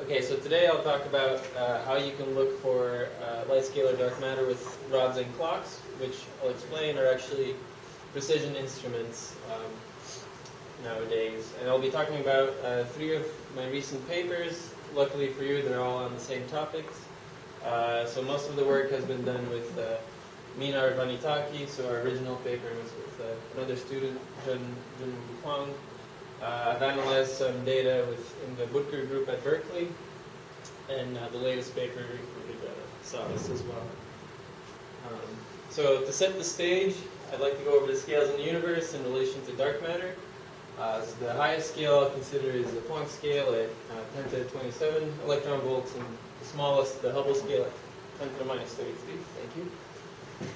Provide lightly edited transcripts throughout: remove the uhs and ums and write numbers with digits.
Okay, so today I'll talk about how you can look for light scalar dark matter with rods and clocks, which I'll explain are actually precision instruments nowadays. And I'll be talking about 3 of my recent papers. Luckily for you, they're all on the same topics. So most of the work has been done with Mina Vanitaki, so our original paper was with another student, Jun Huang. I've analyzed some data in the Butker group at Berkeley, and the latest paper included Salas as well. So to set the stage, I'd like to go over the scales in the universe in relation to dark matter. So the highest scale I'll consider is the Planck scale at 10 to the 27 electron volts, and the smallest, the Hubble scale, at 10 to the minus 33. Thank you.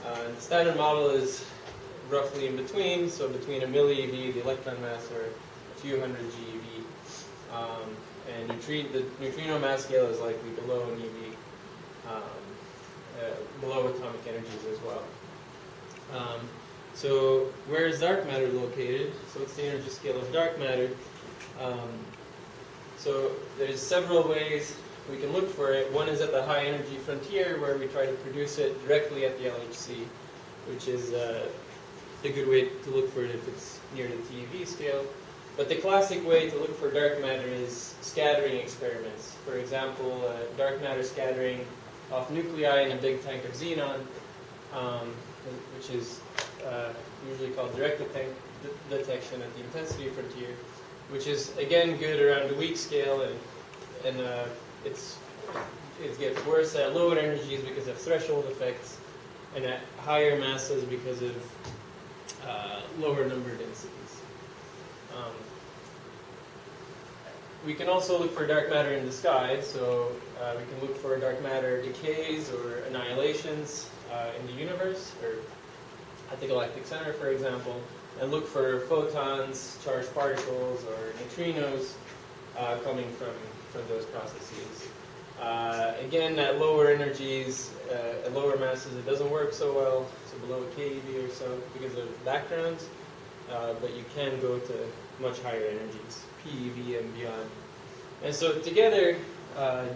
And the standard model is roughly in between, so between a milli-eV, the electron mass, or a few hundred GeV. And the neutrino mass scale is likely below an EV, below atomic energies as well. So where is dark matter located? So what's the energy scale of dark matter? So there's several ways we can look for it. One is at the high energy frontier, where we try to produce it directly at the LHC, which is a good way to look for it if it's near the TeV scale. But the classic way to look for dark matter is scattering experiments. For example, dark matter scattering off nuclei in a big tank of xenon, which is usually called direct detection at the intensity frontier, which is again good around the weak scale, and it gets worse at lower energies because of threshold effects, and at higher masses because of lower number densities. We can also look for dark matter in the sky, so we can look for dark matter decays or annihilations in the universe, or at the galactic center, for example, and look for photons, charged particles, or neutrinos coming from those processes. Again, at lower energies, at lower masses, it doesn't work so well, so below a keV or so, because of backgrounds, but you can go to much higher energies, PeV and beyond. And so together,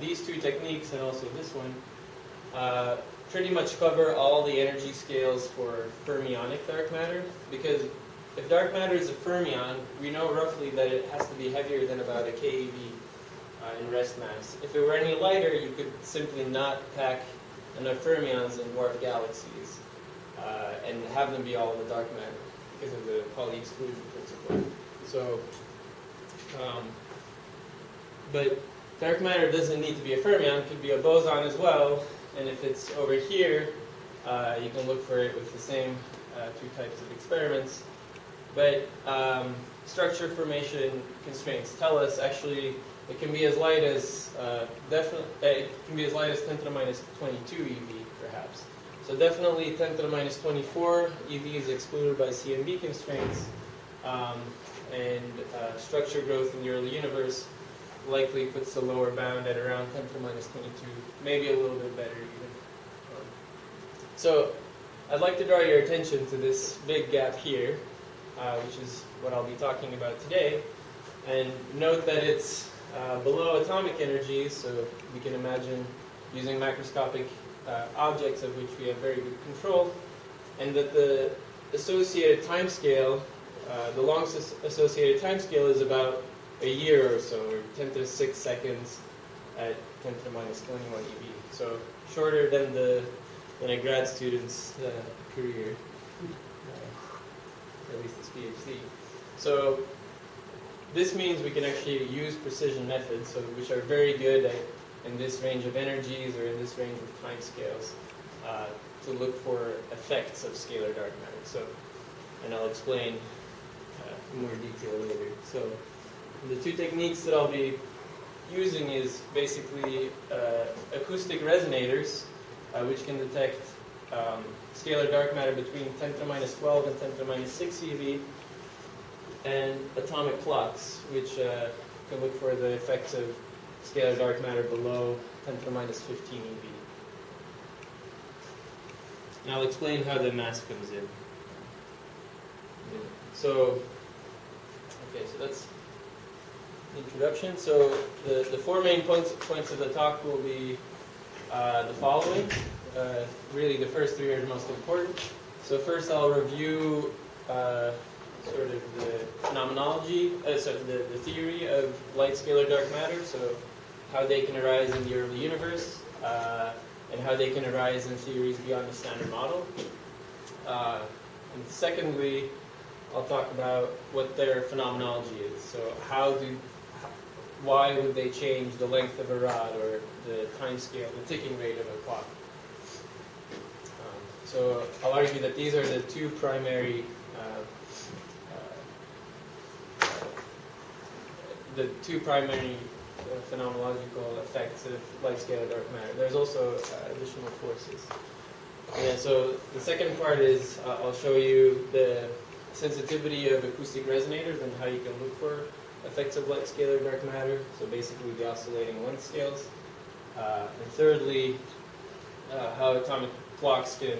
these 2 techniques, and also this one, pretty much cover all the energy scales for fermionic dark matter, because if dark matter is a fermion, we know roughly that it has to be heavier than about a keV in rest mass. If it were any lighter, you could simply not pack enough fermions in dwarf galaxies and have them be all in the dark matter because of the Pauli exclusion principle. So, but dark matter doesn't need to be a fermion; it could be a boson as well. And if it's over here, you can look for it with the same 2 types of experiments. But structure formation constraints tell us actually it can be as light as it can be as light as 10 to the minus 22 eV, perhaps. So definitely 10 to the minus 24 eV is excluded by CMB constraints, and structure growth in the early universe likely puts the lower bound at around 10 to the minus 22, maybe a little bit better even. So I'd like to draw your attention to this big gap here, which is what I'll be talking about today. And note that it's below atomic energies, so we can imagine using macroscopic objects of which we have very good control, and that the associated time scale, the longest associated time scale is about a year or so, or 10 to the 6 seconds at 10 to the minus 21 eV. So shorter than a grad student's career, at least his PhD. So this means we can actually use precision methods, so which are very good in this range of energies or in this range of time scales, to look for effects of scalar dark matter. So, and I'll explain in more detail later. So the 2 techniques that I'll be using is basically acoustic resonators, which can detect scalar dark matter between 10 to the minus 12 and 10 to the minus 6 eV, and atomic clocks, which can look for the effects of scalar dark matter below 10 to the minus 15 eV. And I'll explain how the mass comes in. So, okay, so that's introduction. So the four main points of the talk will be the following. Really, the first three are the most important. So first, I'll review sort of the phenomenology, the theory of light scalar dark matter. So how they can arise in the early universe, and how they can arise in theories beyond the standard model. And secondly, I'll talk about what their phenomenology is. So why would they change the length of a rod or the time scale, the ticking rate of a clock? So I'll argue that these are the two primary phenomenological effects of light scalar dark matter. There's also additional forces. Yeah, so the second part is I'll show you the sensitivity of acoustic resonators and how you can look for effects of light scalar dark matter. So basically the oscillating length scales. And thirdly, how atomic clocks can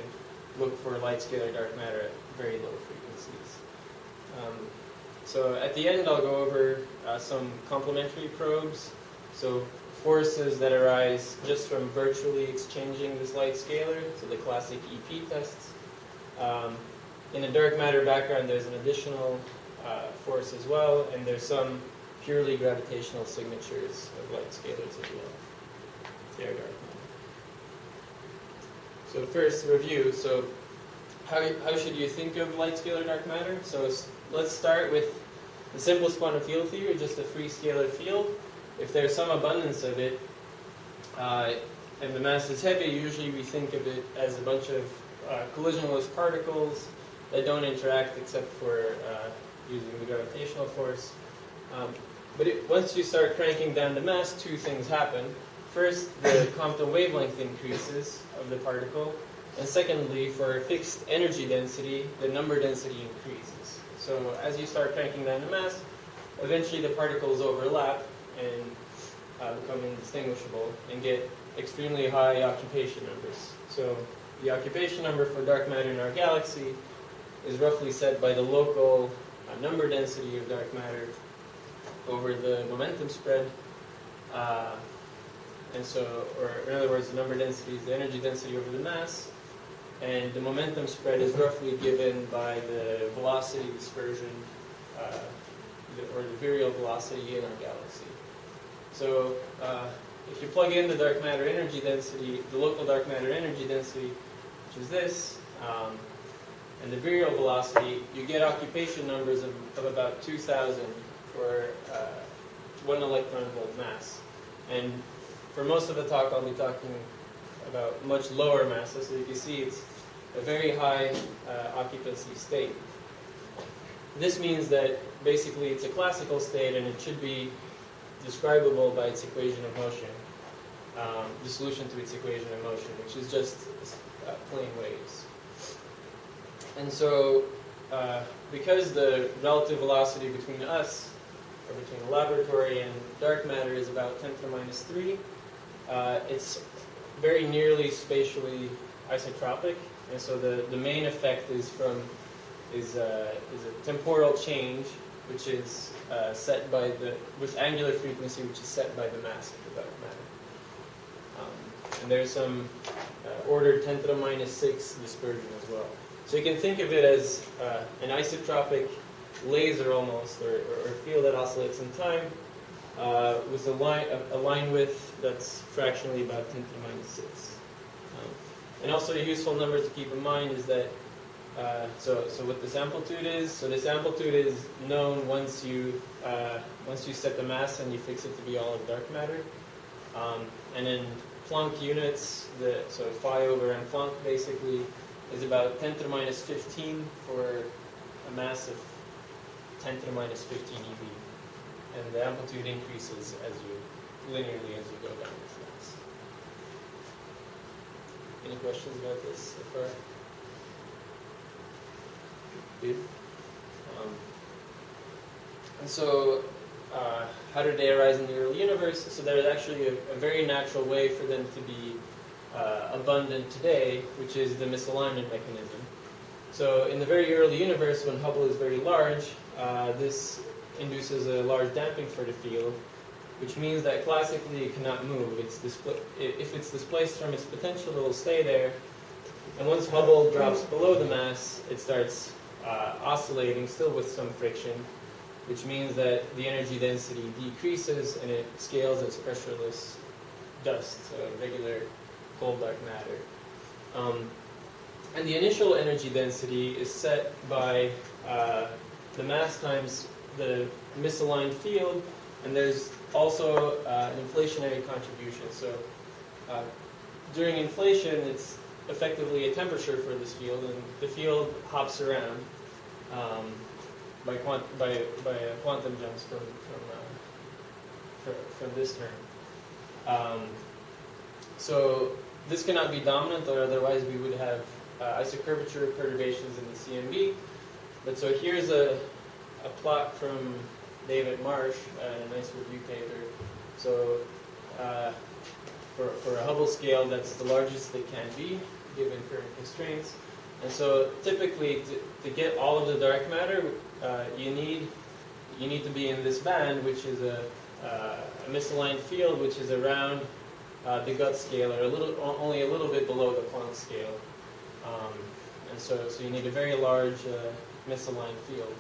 look for light scalar dark matter at very low frequencies. So at the end, I'll go over some complementary probes. So forces that arise just from virtually exchanging this light scalar, so the classic EP tests. In a dark matter background, there's an additional force as well, and there's some purely gravitational signatures of light scalars as well. They are dark matter. So first, review. So how should you think of light scalar dark matter? So let's start with the simplest quantum field theory, just a free scalar field. If there's some abundance of it, and the mass is heavy, usually we think of it as a bunch of collisionless particles that don't interact except for using the gravitational force. But once you start cranking down the mass, two things happen. First, the Compton wavelength increases of the particle, and secondly, for a fixed energy density, the number density increases. So as you start cranking down the mass, eventually the particles overlap and become indistinguishable and get extremely high occupation numbers. So the occupation number for dark matter in our galaxy is roughly set by the local number density of dark matter over the momentum spread. And so, or in other words, the number density is the energy density over the mass, and the momentum spread is roughly given by the velocity dispersion, or the virial velocity in our galaxy. So if you plug in the dark matter energy density, the local dark matter energy density, which is this, and the virial velocity, you get occupation numbers of about 2,000 for 1 electron volt mass. And for most of the talk, I'll be talking about much lower masses. So you can see it's a very high occupancy state. This means that basically it's a classical state and it should be describable by its equation of motion, the solution to its equation of motion, which is just plane waves. And so because the relative velocity between us, or between the laboratory and dark matter, is about 10 to the minus 3, it's very nearly spatially isotropic, and so the main effect is a temporal change, which is set by with angular frequency, which is set by the mass of the dark matter. And there's some ordered 10 to the minus 6 dispersion as well. So you can think of it as an isotropic laser almost, or a field that oscillates in time, with a line width that's fractionally about 10 to the minus 6. And also a useful number to keep in mind is that, so what this amplitude is, so this amplitude is known once you set the mass and you fix it to be all of dark matter. And in Planck units, so phi over m Planck basically is about 10 to the minus 15 for a mass of 10 to the minus 15 eV. And the amplitude increases linearly as you go down this mass. Any questions about this so far? Good. And so, how did they arise in the early universe? So there's actually a very natural way for them to be abundant today, which is the misalignment mechanism. So in the very early universe, when Hubble is very large, this induces a large damping for the field, which means that classically it cannot move. If it's displaced from its potential, it will stay there. And once Hubble drops below the mass, it starts oscillating, still with some friction, which means that the energy density decreases and it scales as pressureless dust, so regular cold dark matter. And the initial energy density is set by the mass times the misaligned field, and there's also an inflationary contribution. So during inflation, it's effectively a temperature for this field, and the field hops around by quantum jumps from this term. So this cannot be dominant, or otherwise we would have isocurvature perturbations in the CMB. But so here's a plot from David Marsh, a nice review paper. So for a Hubble scale, that's the largest it can be, given current constraints. And so typically, to get all of the dark matter, you need to be in this band, which is a misaligned field, which is around the gut scale, or only a little bit below the Planck scale. And so you need a very large misaligned field.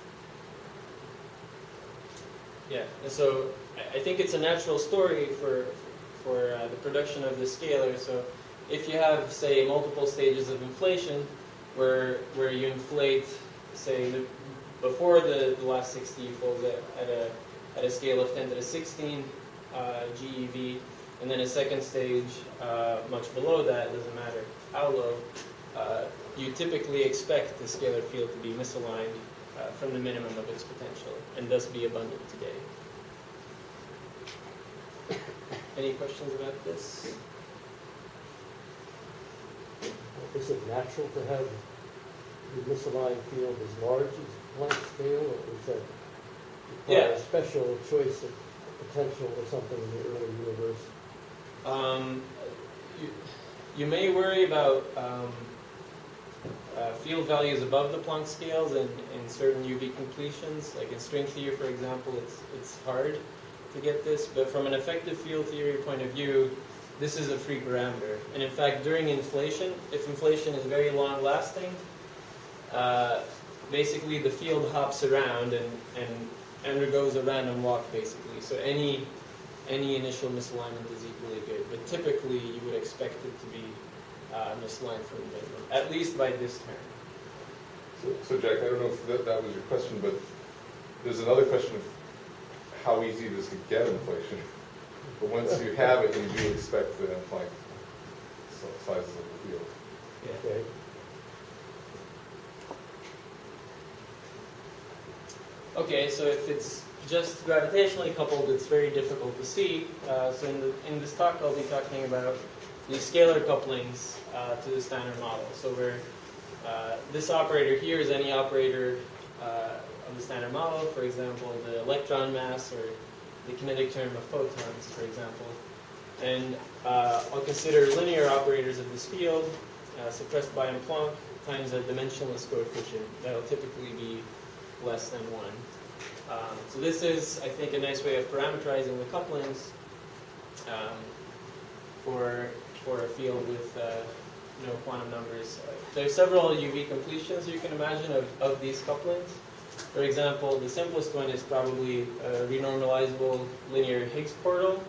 Yeah, and so I think it's a natural story for the production of the scalar. So if you have, say, multiple stages of inflation, where you inflate, say, before the last 60 folds at a scale of 10 to the 16 GeV, and then a second stage much below that, doesn't matter how low, you typically expect the scalar field to be misaligned from the minimum of its potential, and thus be abundant today. Any questions about this? Is it natural to have the misaligned field as large as Planck scale, or is that require a special choice of potential or something in the early universe? You may worry about field values above the Planck scales in certain UV completions. Like in string theory, for example, it's hard to get this, but from an effective field theory point of view, this is a free parameter. And in fact, during inflation, if inflation is very long lasting, basically the field hops around and undergoes a random walk, basically. So any initial misalignment is equally good, but typically you would expect it to be misaligned from the minimum, at least by this term. So Jack, I don't know if that was your question, but there's another question of how easy it is to get inflation. But once you have it, you do expect the Planck sizes of the field. Yeah. Okay. Okay, so if it's just gravitationally coupled, it's very difficult to see. So in this talk, I'll be talking about the scalar couplings to the standard model. So where this operator here is any operator of the standard model, for example, the electron mass or the kinetic term of photons, for example. And I'll consider linear operators of this field suppressed by Planck times a dimensionless coefficient. That will typically be less than 1. So this is, I think, a nice way of parameterizing the couplings for a field with no quantum numbers. There are several UV completions you can imagine of these couplings. For example, the simplest one is probably a renormalizable linear Higgs portal,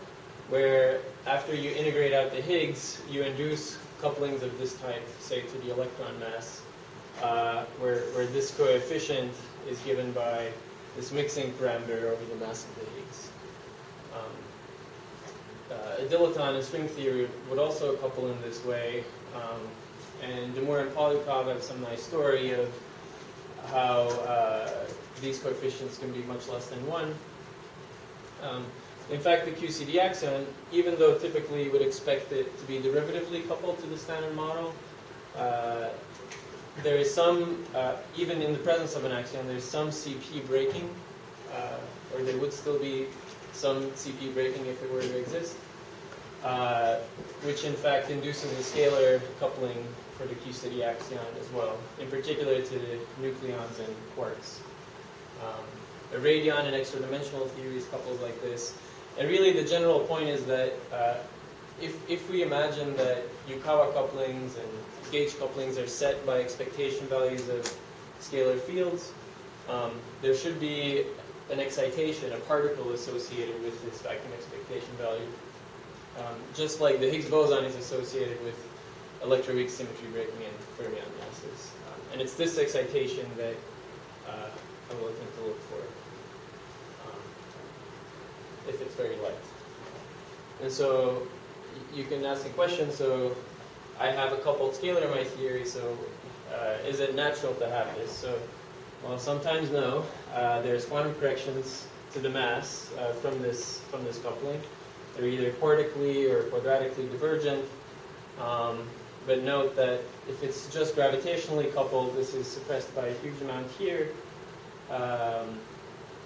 where after you integrate out the Higgs, you induce couplings of this type, say, to the electron mass, where this coefficient is given by this mixing parameter over the mass of the Higgs. A dilaton in string theory would also couple in this way, and Demore and Polyakov have some nice story of how these coefficients can be much less than 1. In fact, the QCD axion, even though typically you would expect it to be derivatively coupled to the standard model, there is some, even in the presence of an axion, there's some CP breaking, or there would still be some CP breaking if it were to exist, which in fact induces a scalar coupling for the QCD axion as well, in particular to the nucleons and quarks. a radion in extra dimensional theories, couples like this. And really the general point is that if we imagine that Yukawa couplings and gauge couplings are set by expectation values of scalar fields, there should be an excitation, a particle associated with this vacuum expectation value. Just like the Higgs boson is associated with electroweak symmetry breaking in fermion masses. And it's this excitation that I will attempt to look for if it's very light. And so you can ask a question, so I have a coupled scalar in my theory, so is it natural to have this? So, well, sometimes no. There's quantum corrections to the mass from this coupling. They're either quartically or quadratically divergent. But note that if it's just gravitationally coupled, this is suppressed by a huge amount here.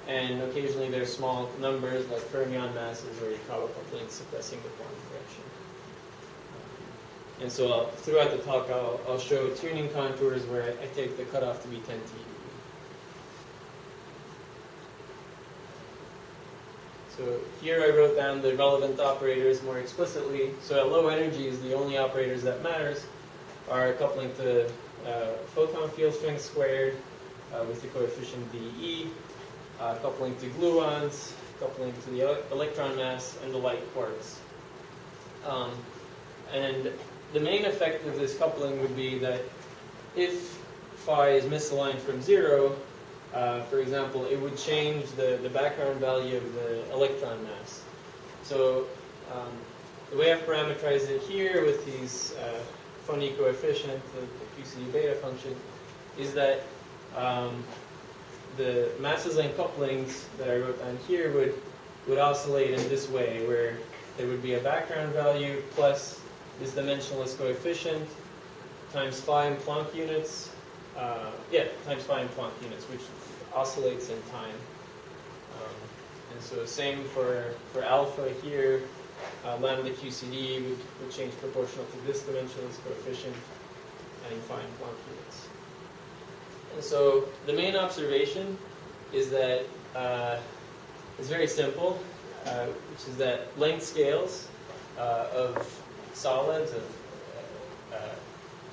And occasionally there's small numbers like fermion masses or Yukawa couplings suppressing the quantum correction. And so throughout the talk, I'll show tuning contours where I take the cutoff to be 10 TeV. So here I wrote down the relevant operators more explicitly. So at low energies, the only operators that matters are coupling to photon field strength squared with the coefficient dE, coupling to gluons, coupling to the electron mass, and the light quarks. And the main effect of this coupling would be that if phi is misaligned from 0, for example, it would change the background value of the electron mass. So the way I've parameterized it here with these funny coefficient, the QCD beta function, is that the masses and couplings that I wrote down here would oscillate in this way, where there would be a background value plus this dimensionless coefficient times phi in Planck units, times phi in Planck units, which oscillates in time. And so same for alpha here, lambda QCD would change proportional to this dimensionless coefficient and phi in Planck units. And so the main observation is that it's very simple, which is that length scales of solids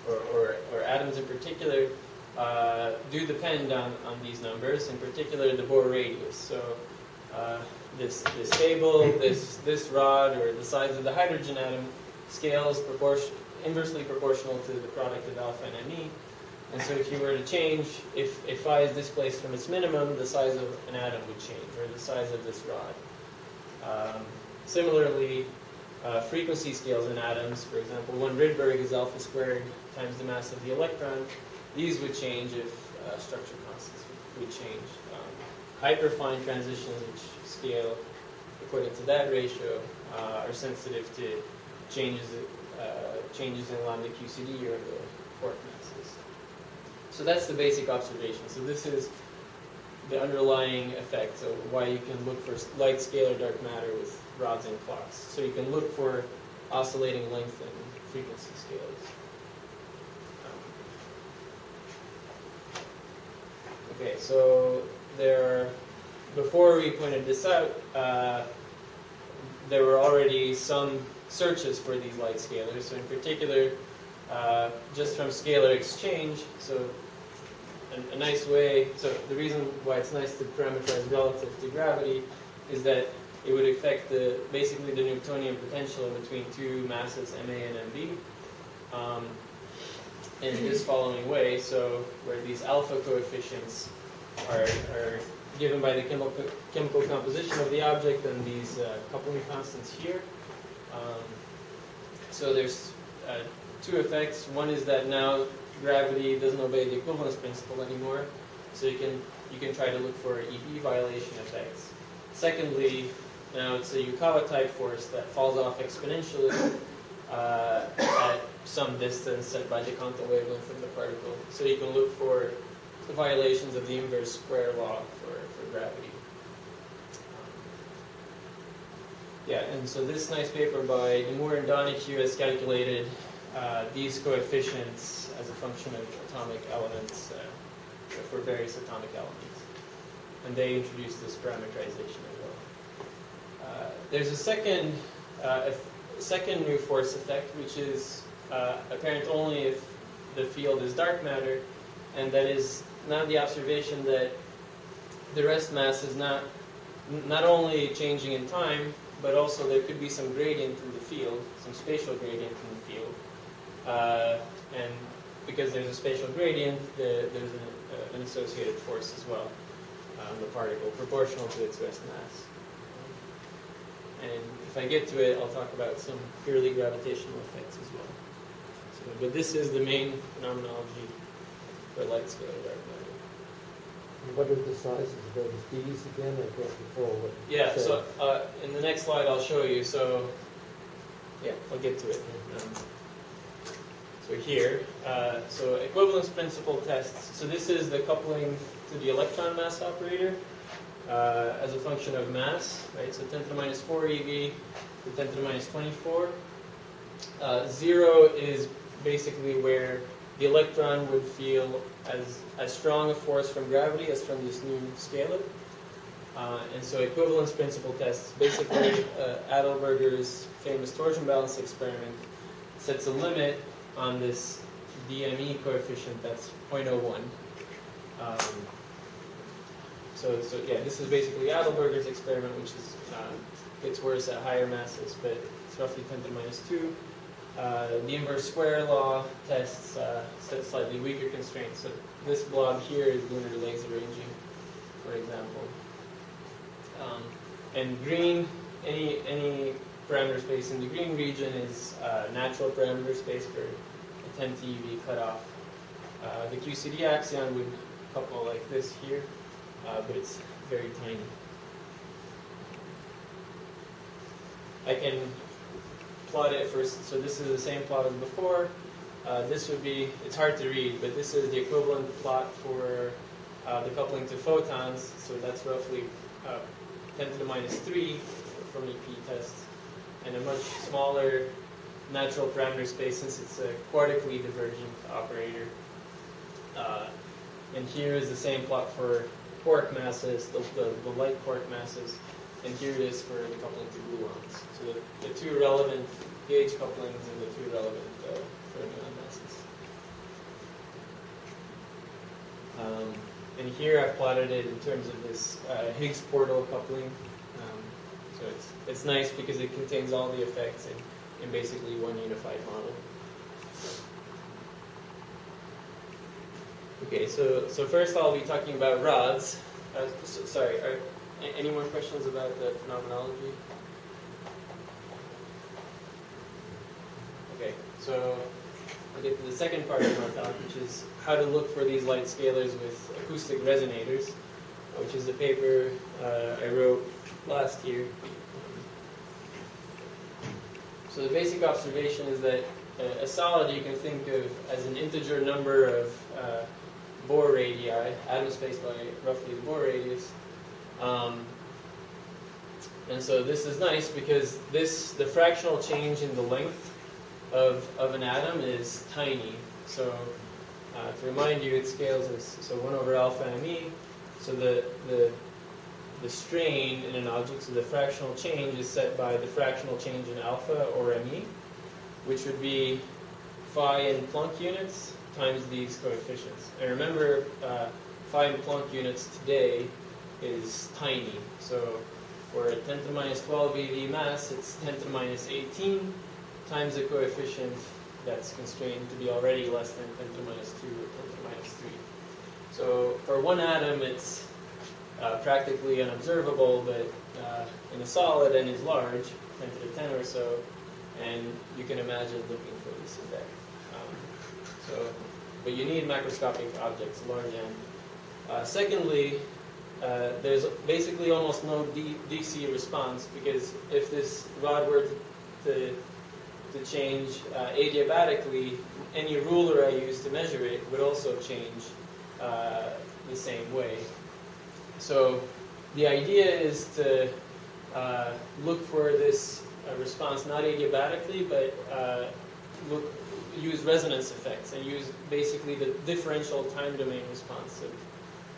or atoms in particular do depend on these numbers, in particular the Bohr radius. So this table, this rod, or the size of the hydrogen atom scales inversely proportional to the product of alpha and ME. And so if you were to change, if phi is displaced from its minimum, the size of an atom would change, or the size of this rod. Similarly, frequency scales in atoms, for example, 1 Rydberg is alpha squared times the mass of the electron. These would change if structure constants would change. Hyperfine transitions, which scale according to that ratio, are sensitive to changes in lambda QCD or the quark masses. So that's the basic observation. So this is the underlying effect, so why you can look for light scalar dark matter with rods and clocks. So you can look for oscillating length and frequency scales. Okay, so before we pointed this out, there were already some searches for these light scalars. So in particular, just from scalar exchange, so a nice way, so the reason why it's nice to parameterize relative to gravity is that it would affect basically the Newtonian potential between two masses, Ma and Mb, in this following way. So where these alpha coefficients are given by the chemical composition of the object and these coupling constants here. So there's two effects. One is that now gravity doesn't obey the equivalence principle anymore, so you can try to look for EB violation effects. Secondly, now it's a Yukawa type force that falls off exponentially at some distance set by the Cantor wavelength of the particle. So you can look for the violations of the inverse square law for gravity. And so this nice paper by Moore and Donahue has calculated these coefficients as a function of atomic elements for various atomic elements. and they introduced this parameterization as well. There's a second new force effect, which is apparent only if the field is dark matter, and that is now the observation that the rest mass is not only changing in time, but also there could be some gradient in the field, some spatial gradient in the field. And because there's a spatial gradient, there's an associated force as well on the particle, proportional to its rest mass. And if I get to it, I'll talk about some purely gravitational effects as well. But this is the main phenomenology for light scalar dark matter. And what are the sizes of those D's again? I can't recall what you Yeah, said. so in the next slide I'll show you. So, yeah, I'll get to it. So here, so equivalence principle tests. So this is the coupling to the electron mass operator as a function of mass, right? So 10 to the minus 4 eV to 10 to the minus 24. 0 is basically where the electron would feel as strong a force from gravity as from this new scalar. And so equivalence principle tests, basically Adelberger's famous torsion balance experiment sets a limit on this DME coefficient that's 0.01. So yeah, this is basically Adelberger's experiment, which is gets worse at higher masses, but it's roughly 10 to the minus 2. The inverse square law tests set slightly weaker constraints. So this blob here is lunar laser ranging, for example. And green, any parameter space in the green region is natural parameter space for a 10 TeV cutoff. The QCD axion would couple like this here, but it's very tiny. I can plot it first. So this is the same plot as before. This would be, it's hard to read, but this is the equivalent plot for the coupling to photons. So that's roughly 10 to the minus 3 from EP tests, and a much smaller natural parameter space since it's a quartically divergent operator. And here is the same plot for quark masses, the light quark masses, and here it is for the coupling to gluons. So the two relevant gauge couplings and the two relevant fermion masses. And here I've plotted it in terms of this Higgs portal coupling. So it's nice because it contains all the effects in basically one unified model. Okay, so first I'll be talking about rods. Sorry, any more questions about the phenomenology? Okay, so I'll get to the second part of my talk, which is how to look for these light scalars with acoustic resonators, which is a paper I wrote last year. So the basic observation is that a solid you can think of as an integer number of Bohr radii, atom spaced by roughly the Bohr radius. And so this is nice because the fractional change in the length of an atom is tiny. So to remind you, it scales as 1 over alpha me. So the strain in an object, so the fractional change is set by the fractional change in alpha or me, which would be phi in Planck units times these coefficients. And remember, phi in Planck units today is tiny. So for a 10 to the minus 12 eV mass, it's 10 to the minus 18 times the coefficient that's constrained to be already less than 10 to the minus 2 or 10 to the minus 3. So for one atom, it's practically unobservable, but in a solid n is large, 10 to the 10 or so, and you can imagine looking for this effect. But you need macroscopic objects, large n. Secondly, there's basically almost no DC response, because if this rod were to change adiabatically, any ruler I use to measure it would also change the same way. So the idea is to look for this response not adiabatically, but use resonance effects and use basically the differential time domain response of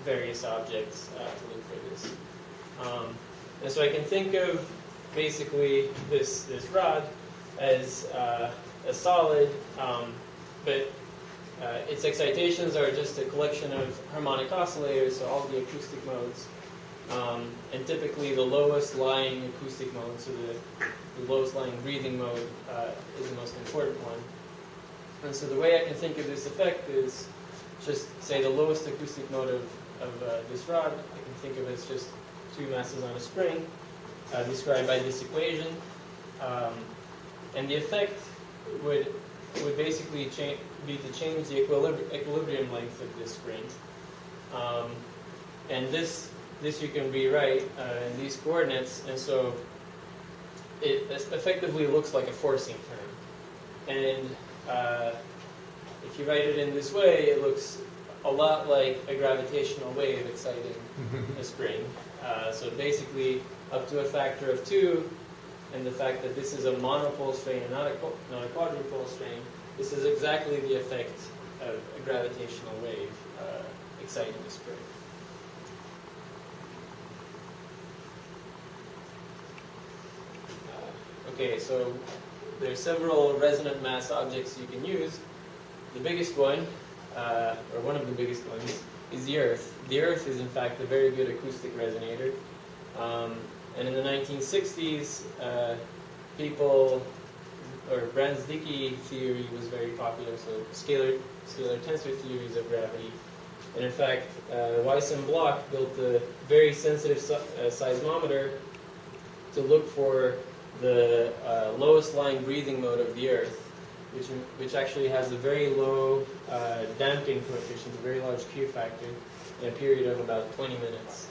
various objects to look for this. And so I can think of basically this rod as a solid, but its excitations are just a collection of harmonic oscillators, so all the acoustic modes. And typically the lowest lying acoustic mode, so the lowest lying breathing mode is the most important one. And so the way I can think of this effect is just say the lowest acoustic mode of this rod, I can think of it as just two masses on a spring, described by this equation. And the effect would basically be to change the equilibrium length of this spring. And this you can rewrite in these coordinates, and so it effectively looks like a forcing term. And if you write it in this way, it looks a lot like a gravitational wave exciting a spring. So basically, up to a factor of 2, and the fact that this is a monopole strain and not a quadrupole strain, this is exactly the effect of a gravitational wave exciting a spring. Okay, so there are several resonant mass objects you can use. The biggest one, or one of the biggest ones, is the Earth. The Earth is in fact a very good acoustic resonator. And in the 1960s, Brans-Dicke theory was very popular, so scalar tensor theories of gravity. And in fact, Weiss and Bloch built a very sensitive seismometer to look for the lowest lying breathing mode of the Earth, which actually has a very low damping coefficient, a very large Q factor, in a period of about 20 minutes.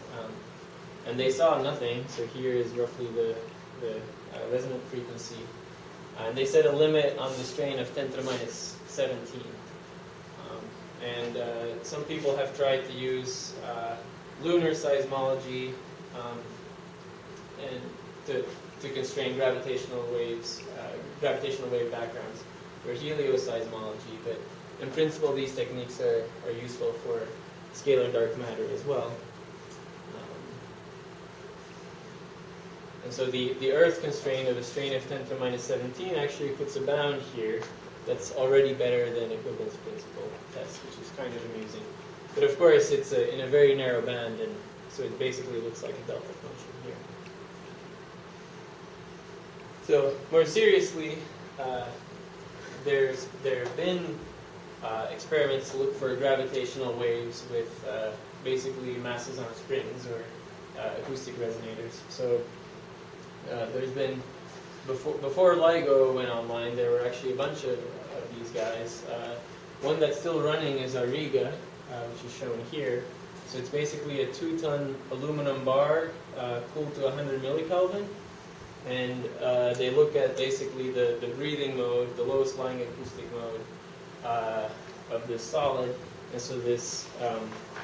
And they saw nothing, so here is roughly the resonant frequency. And they set a limit on the strain of 10 to the minus 17. And some people have tried to use lunar seismology and to constrain gravitational waves, gravitational wave backgrounds, or helioseismology, but in principle these techniques are useful for scalar dark matter as well. And so the Earth constraint of a strain of 10 to the minus 17 actually puts a bound here that's already better than equivalence principle test, which is kind of amusing. But of course it's in a very narrow band, and so it basically looks like a delta function here. So more seriously, there have been experiments to look for gravitational waves with basically masses on springs, or acoustic resonators. So there's been, before LIGO went online, there were actually a bunch of these guys. One that's still running is Auriga, which is shown here. So it's basically a 2-ton aluminum bar cooled to 100 millikelvin. And they look at basically the breathing mode, the lowest lying acoustic mode of this solid. And so this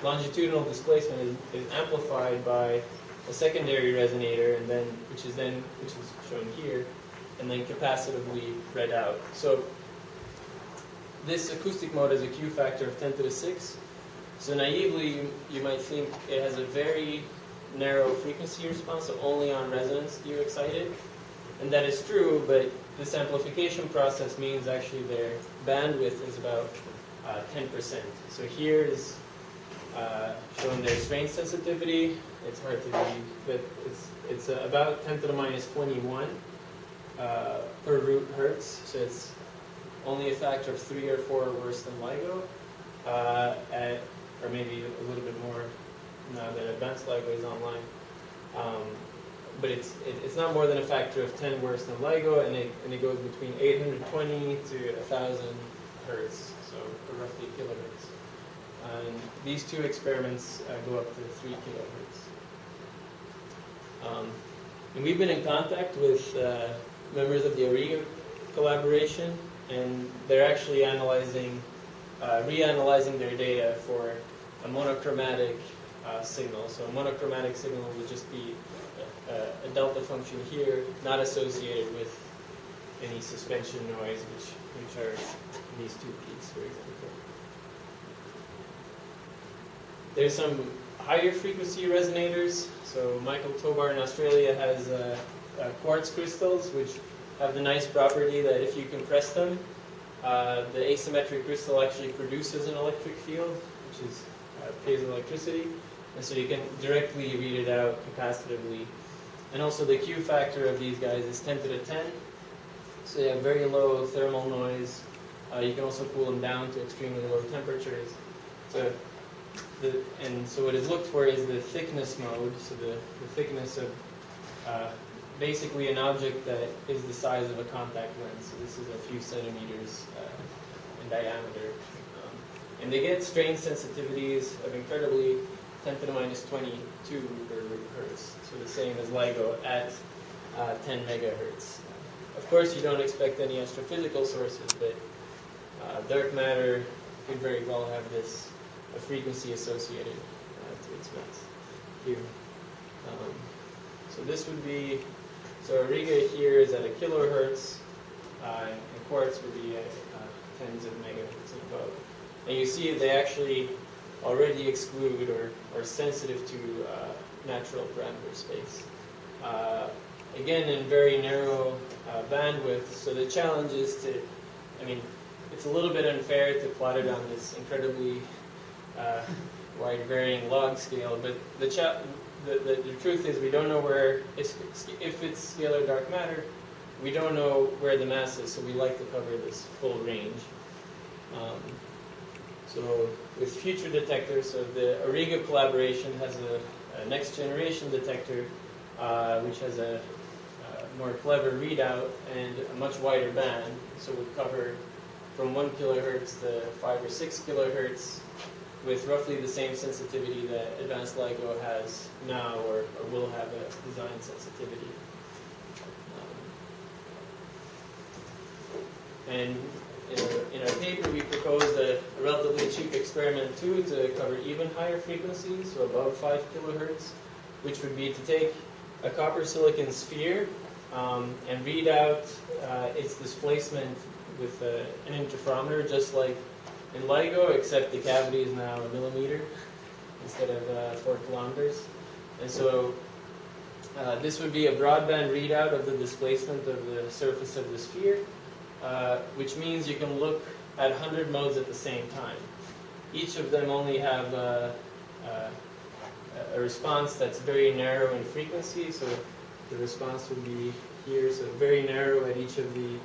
longitudinal displacement is amplified by a secondary resonator, and then which is shown here, and then capacitively read out. So this acoustic mode has a Q factor of 10 to the 6. So naively, you might think it has a very narrow frequency response, so only on resonance do you excite it. And that is true, but this amplification process means actually their bandwidth is about 10%. So here is showing their strain sensitivity. It's hard to read, but it's about 10 to the minus 21 per root hertz. So it's only a factor of 3 or 4 worse than LIGO, or maybe a little bit more now that advanced LIGO is online. But it's not more than a factor of 10 worse than LIGO, and it goes between 820 to 1,000 hertz, so roughly kilohertz. And these two experiments go up to 3 kilohertz. And we've been in contact with members of the Auriga collaboration, and they're actually reanalyzing their data for a monochromatic signal. So a monochromatic signal would just be a delta function here, not associated with any suspension noise, which are these two peaks, for example. There's some higher frequency resonators. So Michael Tobar in Australia has quartz crystals, which have the nice property that if you compress them, the asymmetric crystal actually produces an electric field, which is piezoelectricity, and so you can directly read it out capacitively. And also the Q factor of these guys is 10 to the 10, so they have very low thermal noise. You can also cool them down to extremely low temperatures. So what is looked for is the thickness mode, so the thickness of basically an object that is the size of a contact lens. So this is a few centimeters in diameter. And they get strain sensitivities of incredibly 10 to the minus 22 hertz, so the same as LIGO at 10 megahertz. Of course, you don't expect any astrophysical sources, but dark matter could very well have this a frequency associated to its mass here. So this would be, so Auriga here is at a kilohertz, and quartz would be at tens of megahertz and above. And you see they actually already exclude or are sensitive to natural parameter space. Again, in very narrow bandwidth, so the challenge is to, I mean, it's a little bit unfair to plot it on this incredibly wide varying log scale, but the truth is we don't know where, if it's scalar dark matter, we don't know where the mass is, so we like to cover this full range. So with future detectors, so the Auriga collaboration has a next generation detector which has a more clever readout and a much wider band, so we cover from 1 kilohertz to 5 or 6 kilohertz with roughly the same sensitivity that advanced LIGO has now or will have a design sensitivity. And in our paper, we proposed a relatively cheap experiment too to cover even higher frequencies, so above 5 kilohertz, which would be to take a copper silicon sphere and read out its displacement with an interferometer, just like in LIGO, except the cavity is now a millimeter instead of 4 kilometers. And so this would be a broadband readout of the displacement of the surface of the sphere, which means you can look at 100 modes at the same time. Each of them only have a response that's very narrow in frequency, so the response would be here, so very narrow at each of the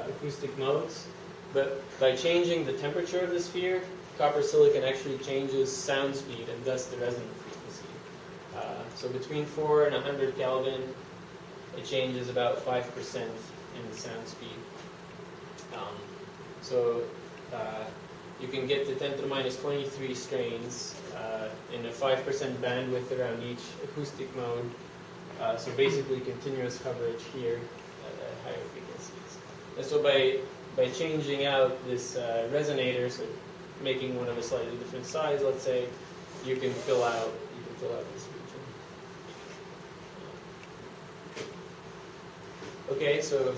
acoustic modes. But by changing the temperature of the sphere, copper silicon actually changes sound speed and thus the resonant frequency. So between 4 and 100 Kelvin, it changes about 5% in the sound speed. You can get to 10 to the minus 23 strains in a 5% bandwidth around each acoustic mode. So basically continuous coverage here at higher frequencies. And so by changing out this resonator, so making one of a slightly different size, let's say, you can fill out this region. Okay, so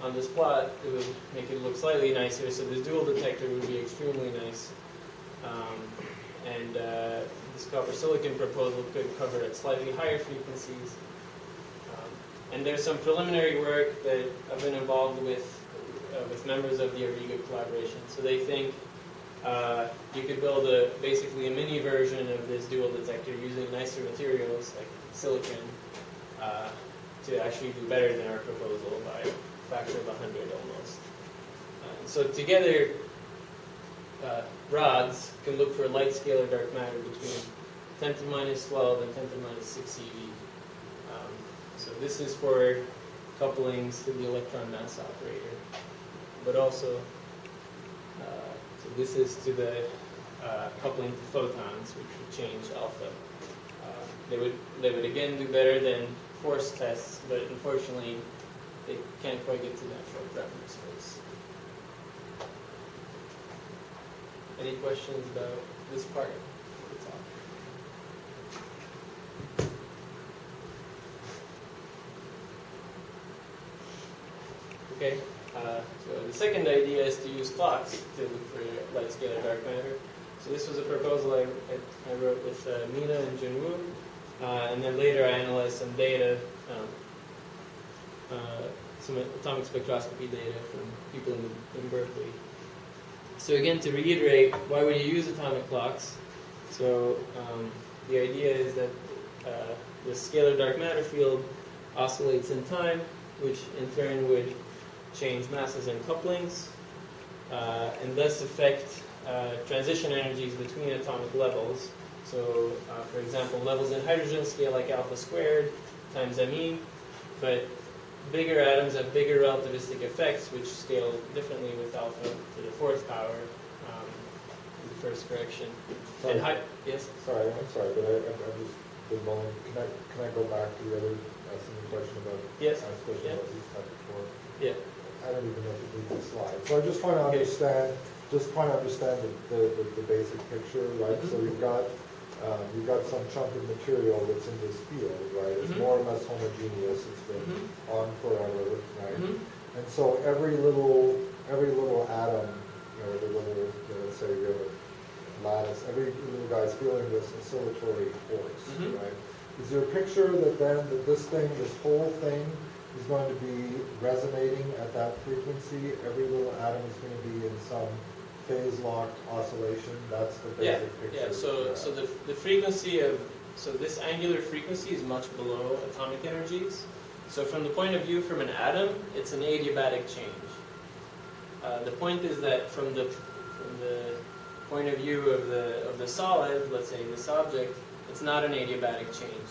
on this plot, it would make it look slightly nicer. So this dual detector would be extremely nice. This copper silicon proposal could cover at slightly higher frequencies. And there's some preliminary work that I've been involved with members of the Auriga collaboration. So they think you could build basically a mini version of this dual detector using nicer materials like silicon to actually do better than our proposal by a factor of 100 almost. So together, rods can look for light scalar dark matter between 10 to the minus 12 and 10 to the minus 6 eV. So this is for couplings to the electron mass operator, but also so this is to the coupling to photons, which would change alpha. They would again do better than force tests, but unfortunately they can't quite get to natural parameter space. Any questions about this part of the talk? Okay, so the second idea is to use clocks to look for light scalar dark matter. So this was a proposal I wrote with Mina and Junwoo, and then later I analyzed some data, some atomic spectroscopy data from people in Berkeley. So again, to reiterate, why would you use atomic clocks? So the idea is that the scalar dark matter field oscillates in time, which in turn would change masses and couplings, and thus affect transition energies between atomic levels. So, for example, levels in hydrogen scale like alpha squared times ME, but bigger atoms have bigger relativistic effects, which scale differently with alpha to the fourth power in the first correction. Sorry. And yes? Sorry, I'm sorry, but I just been mulling. Can I go back to the other asking the question about Yes. ask question Yeah. about these type before? Yeah. I don't even know if it needs a slide. So I'm just trying to Okay. understand, the basic picture, right? Mhm. So you've got some chunk of material that's in this field, right? It's Mhm. more or less homogeneous. It's been Mhm. on forever, right? Mhm. And so every little atom, let's say you have a lattice, every little guy's feeling this oscillatory force, Mhm. right? Is there a picture that this whole thing is going to be resonating at that frequency? Every little atom is going to be in some phase-locked oscillation? That's the basic picture. Yeah. So the frequency of this angular frequency is much below atomic energies. So from the point of view from an atom, it's an adiabatic change. The point is that from the point of view of the solid, let's say this object, it's not an adiabatic change.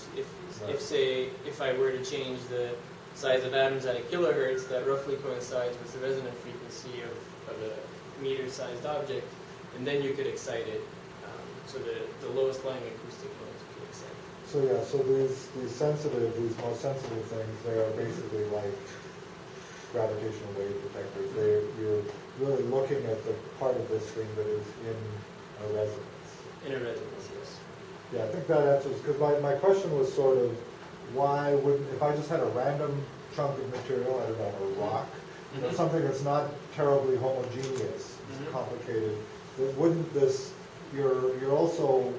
If I were to change the size of atoms at a kilohertz, that roughly coincides with the resonant frequency of a meter-sized object, and then you could excite it. So the lowest lying acoustic modes you could excite. So yeah, so these most sensitive things, they are basically like gravitational wave detectors. You're really looking at the part of this thing that is in a resonance. In a resonance, yes. Yeah, I think that answers, because my question was sort of, why wouldn't, if I just had a random chunk of material, I don't know, a rock, Mhm. something that's not terribly homogeneous, Mhm. complicated, then wouldn't this, you're also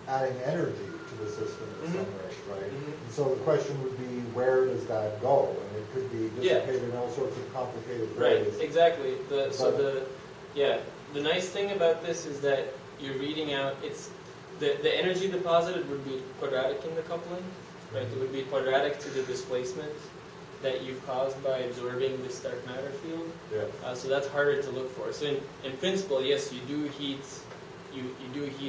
adding energy to the system in some Mhm. way, right? Mhm. And so the question would be, where does that go? And it could be Yeah. dissipated in all sorts of complicated Right, ways. exactly. The nice thing about this is that you're reading out, the energy deposited would be quadratic in the coupling, right? It would be quadratic to the displacement that you've caused by absorbing this dark matter field. Yeah. So that's harder to look for. So in principle, yes, you do heat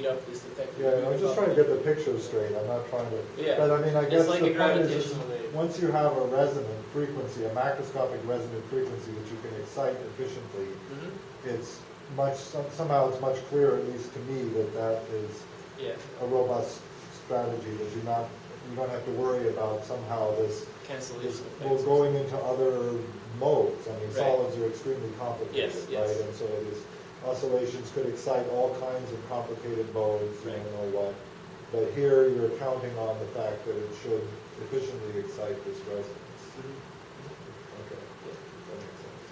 up this detector. Yeah, I'm just trying to get the picture straight. I'm not trying to. Yeah. But I mean, I guess It's like the a point is, gravitational wave. once you have a resonant frequency, a macroscopic resonant frequency that you can excite efficiently, Mhm. it's somehow it's much clearer, at least to me, that is Yeah, a robust strategy, that you don't have to worry about somehow this cancellation well, effects. going into other modes. I mean, Right. solids are extremely complicated, Yes, yes. right? And so these oscillations could excite all kinds of complicated modes, you Right. don't know what. But here you're counting on the fact that it should efficiently excite this resonance. Mhm. Okay, that makes sense.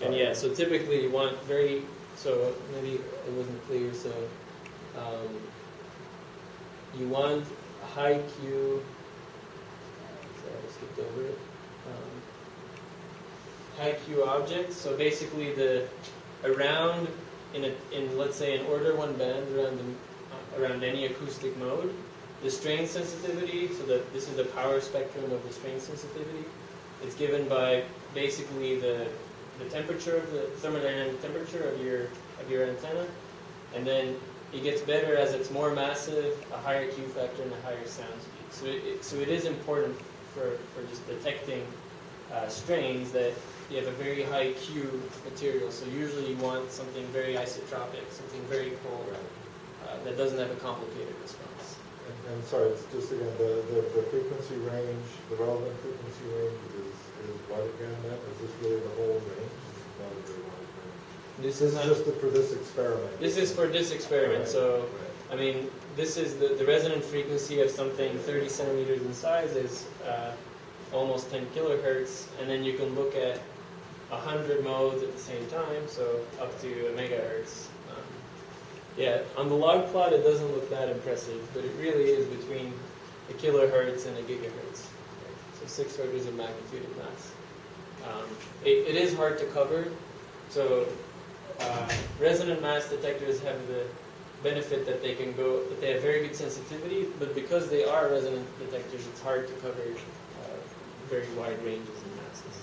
And Sorry. yeah, so typically you want so maybe it wasn't clear, so you want a high Q, sorry, I skipped over it, high Q object, so basically around, in let's say an order 1 band around any acoustic mode, the strain sensitivity, so that this is the power spectrum of the strain sensitivity, it's given by basically the temperature of the thermodynamic temperature of your antenna, and then it gets better as it's more massive, a higher Q factor, and a higher sound speed. So it is important for just detecting strains that you have a very high Q material. So usually you want something very isotropic, something very cold that doesn't have a complicated response. And sorry, it's just again, the frequency range, the relevant frequency range is what again then? Is this really the whole range? This is not a very wide range. This This is is not, just for this experiment. this is for this experiment. Right, So right. I mean, this is the resonant frequency of something 30 centimeters in size is almost 10 kilohertz, and then you can look at 100 modes at the same time, so up to a megahertz. Yeah, on the log plot it doesn't look that impressive, but it really is between a kilohertz and a gigahertz. Right? So 6 orders of magnitude of mass. It is hard to cover, so resonant mass detectors have the benefit that they have very good sensitivity, but because they are resonant detectors, it's hard to cover very wide ranges in masses.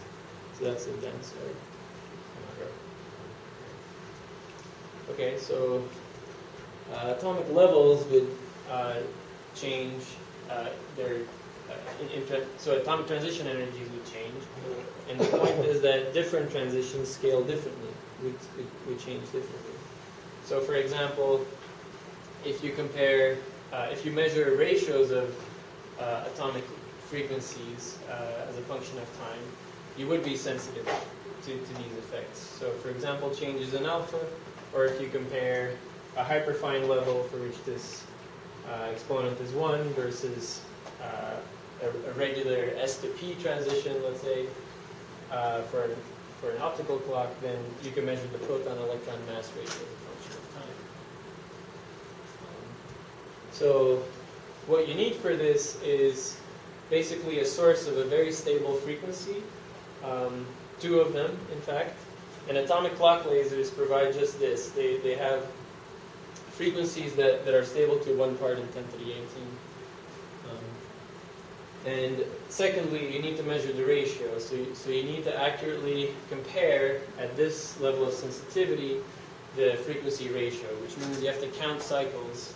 So that's the downside. Okay, so atomic levels would change so atomic transition energies would change, and the point is that different transitions scale differently, would change differently. So for example, if you compare, if you measure ratios of atomic frequencies as a function of time, you would be sensitive to these effects. So for example, changes in alpha, or if you compare a hyperfine level for which this exponent is 1 versus a regular S to P transition, let's say, for an optical clock, then you can measure the proton-electron mass ratio as a function of time. So what you need for this is basically a source of a very stable frequency, 2 of them, in fact. And atomic clock lasers provide just this. They have frequencies that are stable to 1 part in 10 to the 18. And secondly, you need to measure the ratio. So you need to accurately compare, at this level of sensitivity, the frequency ratio, which means you have to count cycles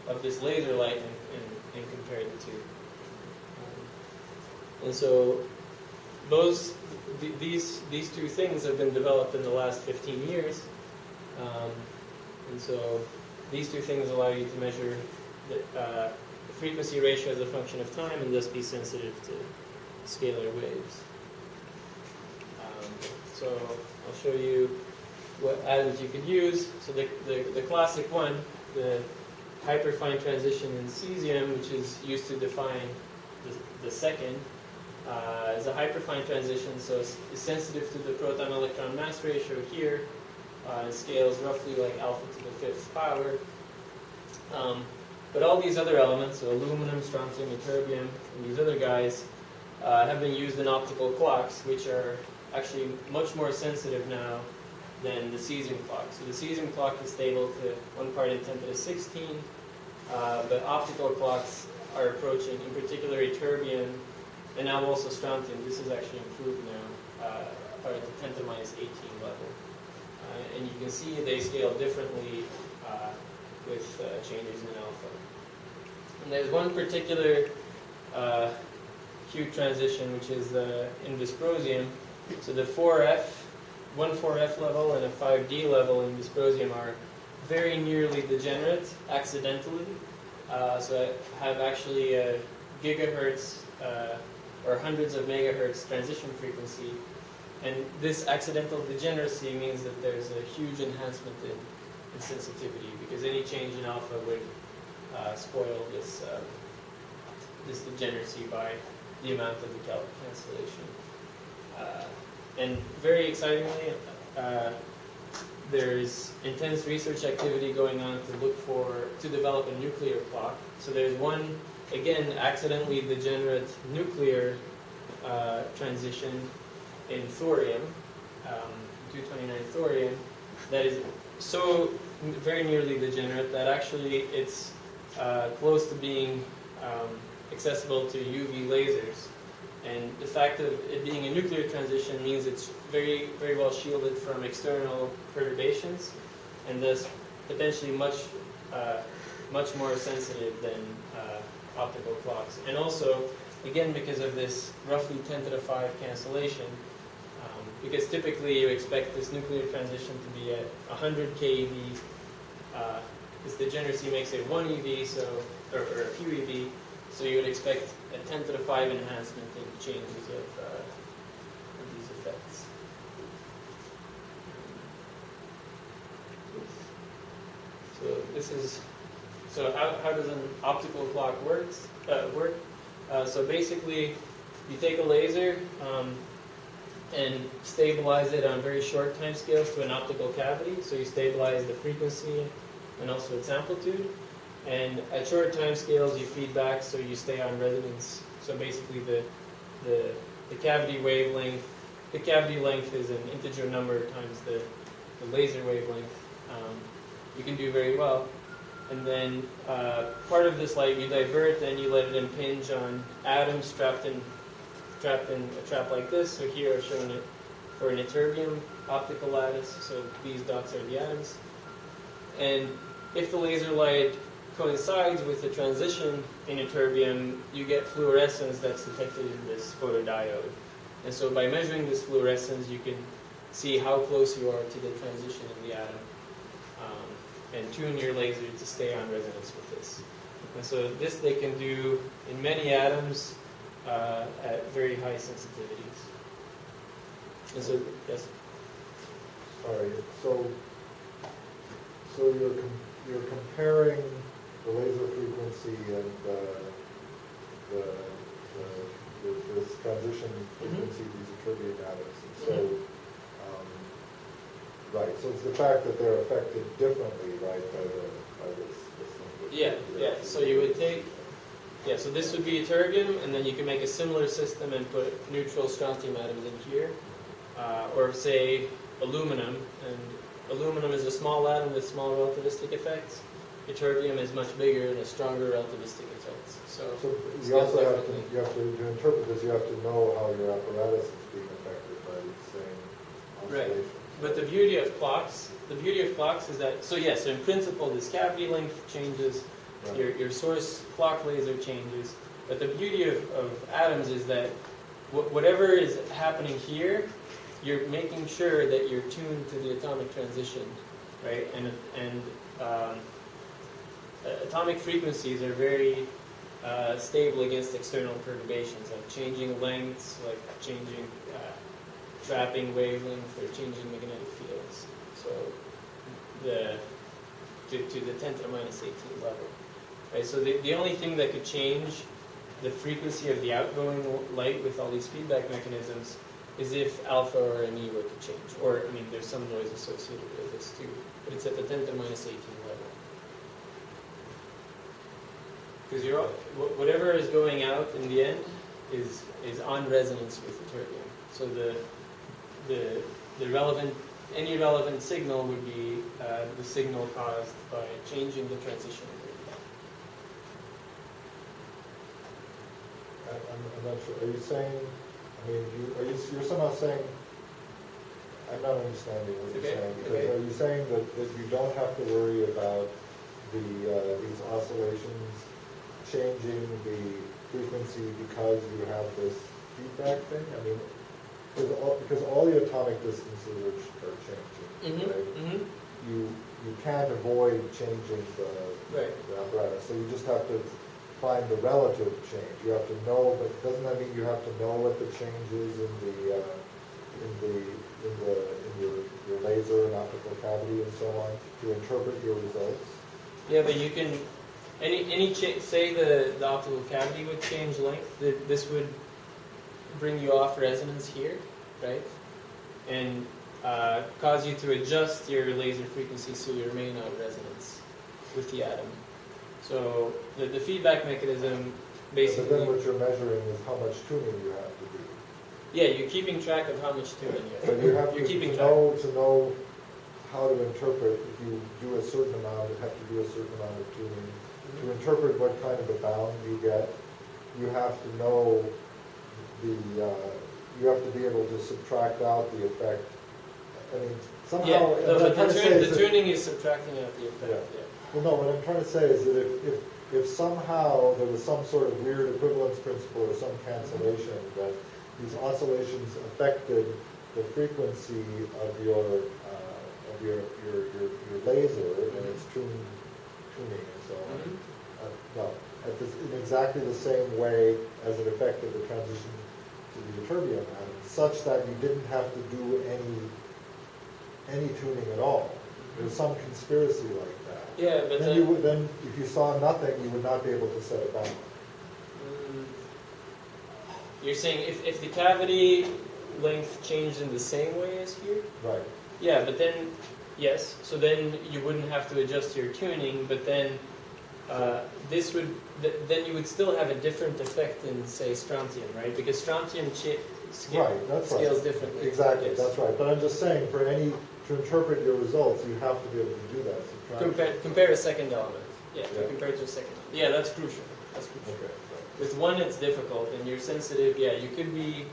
of this laser light and compare the two. And so these 2 things have been developed in the last 15 years. And so these 2 things allow you to measure the frequency ratio as a function of time and thus be sensitive to scalar waves. So I'll show you what atoms you could use. So the classic one, the hyperfine transition in cesium, which is used to define the second, is a hyperfine transition, so it's sensitive to the proton-electron mass ratio here. It scales roughly like alpha to the 5th power. But all these other elements, so aluminum, strontium, ytterbium, and these other guys, have been used in optical clocks, which are actually much more sensitive now than the cesium clock. So the cesium clock is stable to 1 part in 10 to the 16, but optical clocks are approaching, in particular, ytterbium, and now also strontium. This is actually improved now, part of the 10 to the minus 18 level. And you can see they scale differently with changes in alpha. And there's one particular Q transition, which is in dysprosium. So the 1 4F level and a 5D level in dysprosium are very nearly degenerate accidentally. So have actually a gigahertz or hundreds of megahertz transition frequency. And this accidental degeneracy means that there's a huge enhancement in sensitivity, because any change in alpha would spoil this degeneracy by the amount of the cancellation. And very excitingly, there's intense research activity going on to develop a nuclear clock. So there's one, again, accidentally degenerate nuclear transition in thorium, 229 thorium, that is so very nearly degenerate that actually it's close to being accessible to UV lasers. And the fact of it being a nuclear transition means it's very, very well shielded from external perturbations, and thus potentially much more sensitive than optical clocks. And also, again, because of this roughly 10 to the 5 cancellation, because typically you expect this nuclear transition to be at 100 keV. This degeneracy makes it 1 eV, or a few eV, so you would expect a 10 to the 5 enhancement in changes of these effects. So how does an optical clock work? So basically, you take a laser and stabilize it on very short time scales to an optical cavity. So you stabilize the frequency and also its amplitude. And at short time scales, you feed back so you stay on resonance. So basically the cavity wavelength, the cavity length is an integer number times the laser wavelength. You can do very well. And then part of this light you divert and you let it impinge on atoms trapped in a trap like this. So here I've shown it for an ytterbium optical lattice. So these dots are the atoms. And if the laser light coincides with the transition in ytterbium, you get fluorescence that's detected in this photodiode. And so by measuring this fluorescence, you can see how close you are to the transition in the atom, and tune your laser to stay on resonance with this. And so this they can do in many atoms at very high sensitivities. And so, yes? Sorry, so you're comparing the laser frequency and this transition frequency of these ytterbium atoms. And so, right, so it's the fact that they're affected differently, right, by this thing. Yeah. So you would take, so this would be ytterbium, and then you can make a similar system and put neutral strontium atoms in here, or say aluminum, and aluminum is a small atom with small relativistic effects. Ytterbium is much bigger and has stronger relativistic effects. So you also have to interpret this, you have to know how your apparatus is being affected by these same oscillations. Right. But the beauty of clocks is that, so in principle this cavity length changes, right. Your source clock laser changes, but the beauty of atoms is that whatever is happening here, you're making sure that you're tuned to the atomic transition, right? And atomic frequencies are very stable against external perturbations, like changing lengths, like changing trapping wavelength, or changing magnetic fields. So to the 10 to the minus 18 level, right? So the only thing that could change the frequency of the outgoing light with all these feedback mechanisms is if alpha or ME were to change. Or, I mean, there's some noise associated with this too, but it's at the 10 to the minus 18 level. Because whatever is going out in the end is on resonance with ytterbium. So any relevant signal would be the signal caused by changing the transition. I'm not sure. Are you saying? I mean, you're somehow saying? I'm not understanding what you're saying. Because are you saying that you don't have to worry about these oscillations changing the frequency because you have this feedback thing? I mean, because all the atomic distances are changing, right? Mm-hmm. You can't avoid changing the apparatus, so you just have to find the relative change. You have to know, but doesn't that mean you have to know what the change is in your laser and optical cavity and so on to interpret your results? Yeah, but you can say the optical cavity would change length. This would bring you off resonance here, right? And cause you to adjust your laser frequency so you remain on resonance with the atom. So the feedback mechanism basically... But then what you're measuring is how much tuning you have to do. Yeah, you're keeping track of how much tuning you have. But you have to know how to interpret. If you do a certain amount, you have to do a certain amount of tuning. Mm-hmm. To interpret what kind of a bound you get, you have to know you have to be able to subtract out the effect. I mean, somehow... the tuning is subtracting out the effect, yeah. Well, no, what I'm trying to say is that if somehow there was some sort of weird equivalence principle or some cancellation that these oscillations affected the frequency of your laser and its tuning and so on, in exactly the same way as it affected the transition to the ytterbium atom, such that you didn't have to do any tuning at all. There's some conspiracy like that. Yeah, but then if you saw nothing, you would not be able to set it down. You're saying if the cavity length changed in the same way as here? Right. Yeah, but then Yes, so then you wouldn't have to adjust your tuning, but then this would then you would still have a different effect in, say, strontium, right? Because strontium Right, that's right. scales differently. Exactly, Yes. that's right. But I'm just saying, to interpret your results, you have to be able to do that. Compare a second element. Yeah, Yeah. to compare to a second element. Yeah, that's crucial. That's crucial. Okay. With one, it's difficult, and you're sensitive. Yeah, you could be,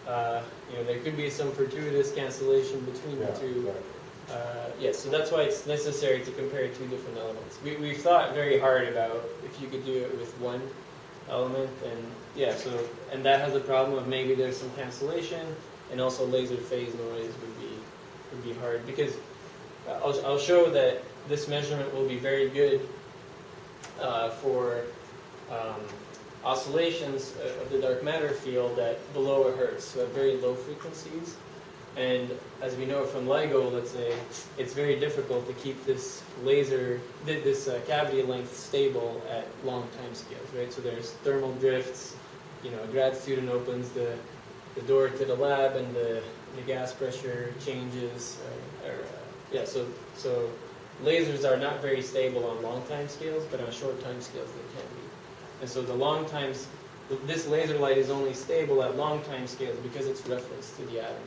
there could be some fortuitous cancellation between Yeah, the two. right. Yes, so that's why it's necessary to compare two different elements. We've thought very hard about if you could do it with one element, and yeah, and that has the problem of maybe there's some cancellation, and also laser phase noise would be hard, because I'll show that this measurement will be very good for oscillations of the dark matter field at below a hertz, so at very low frequencies. And as we know from LIGO, let's say, it's very difficult to keep this cavity length stable at long time scales, right? So there's thermal drifts, a grad student opens the door to the lab and the gas pressure changes, so lasers are not very stable on long time scales, but on short time scales they can be. And so this laser light is only stable at long time scales because it's referenced to the atom.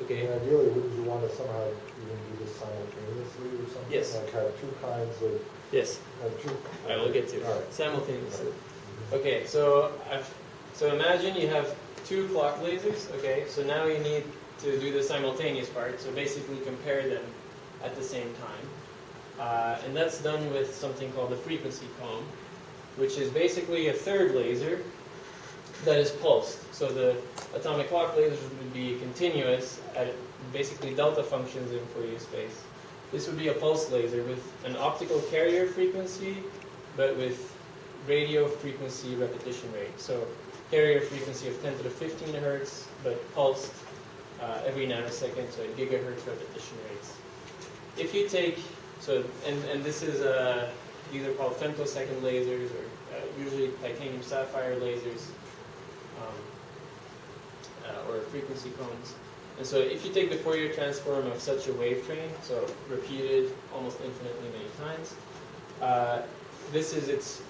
Okay. And ideally, wouldn't you want to somehow even do this simultaneously or something? Yes. Like have two kinds of... Yes, I will get to it. All right. Simultaneously. Okay, so imagine you have two clock lasers. Okay, so now you need to do the simultaneous part. So basically compare them at the same time, and that's done with something called the frequency comb, which is basically a third laser that is pulsed. So the atomic clock lasers would be continuous at basically delta functions in Fourier space. This would be a pulse laser with an optical carrier frequency, but with radio frequency repetition rate. So carrier frequency of 10 to the 15 hertz, but pulsed every nanosecond, so gigahertz repetition rates. If you take, and this is, these are called femtosecond lasers, or usually titanium sapphire lasers, or frequency cones. And so if you take the Fourier transform of such a wave train, so repeated almost infinitely many times, this is its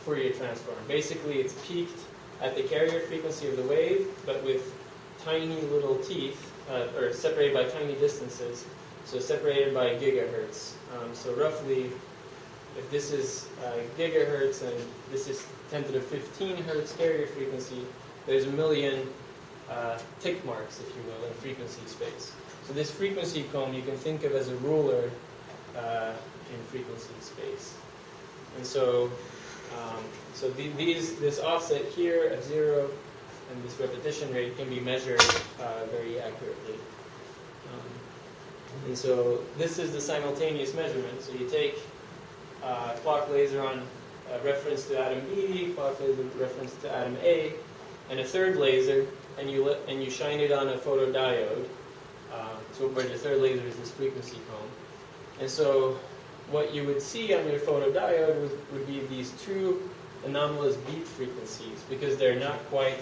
Fourier transform. Basically, it's peaked at the carrier frequency of the wave, but with tiny little teeth, or separated by tiny distances, so separated by gigahertz. So roughly, if this is gigahertz and this is 10 to the 15 hertz carrier frequency, there's a million tick marks, if you will, in frequency space. So this frequency cone you can think of as a ruler in frequency space. And so, this offset here at 0 and this repetition rate can be measured very accurately. And so this is the simultaneous measurement. So you take clock laser on reference to atom B, clock laser reference to atom A, and a third laser, and you shine it on a photodiode. So where the third laser is this frequency cone. And so what you would see on your photodiode would be these two anomalous beat frequencies, because they're not quite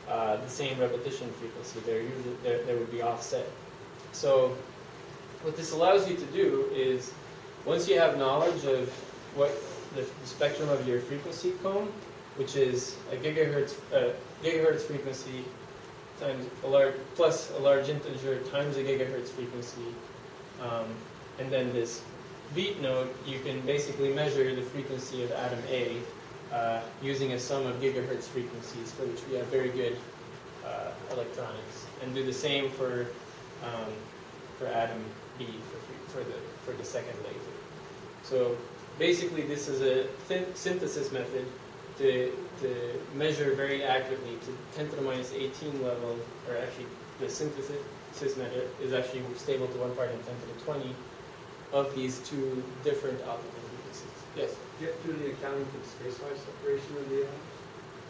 the same repetition frequency. They would be offset. So what this allows you to do is, once you have knowledge of what the spectrum of your frequency cone, which is a gigahertz frequency times plus a large integer times a gigahertz frequency, and then this beat node, you can basically measure the frequency of atom A using a sum of gigahertz frequencies, for which we have very good electronics, and do the same for atom B for the second laser. So basically, this is a synthesis method to measure very accurately to 10 to the minus 18 level, or actually the synthesis method is actually stable to 1 part in 10 to the 20 of these two different optical frequencies. Yes? Do you have to do the accounting for the space-wise separation of the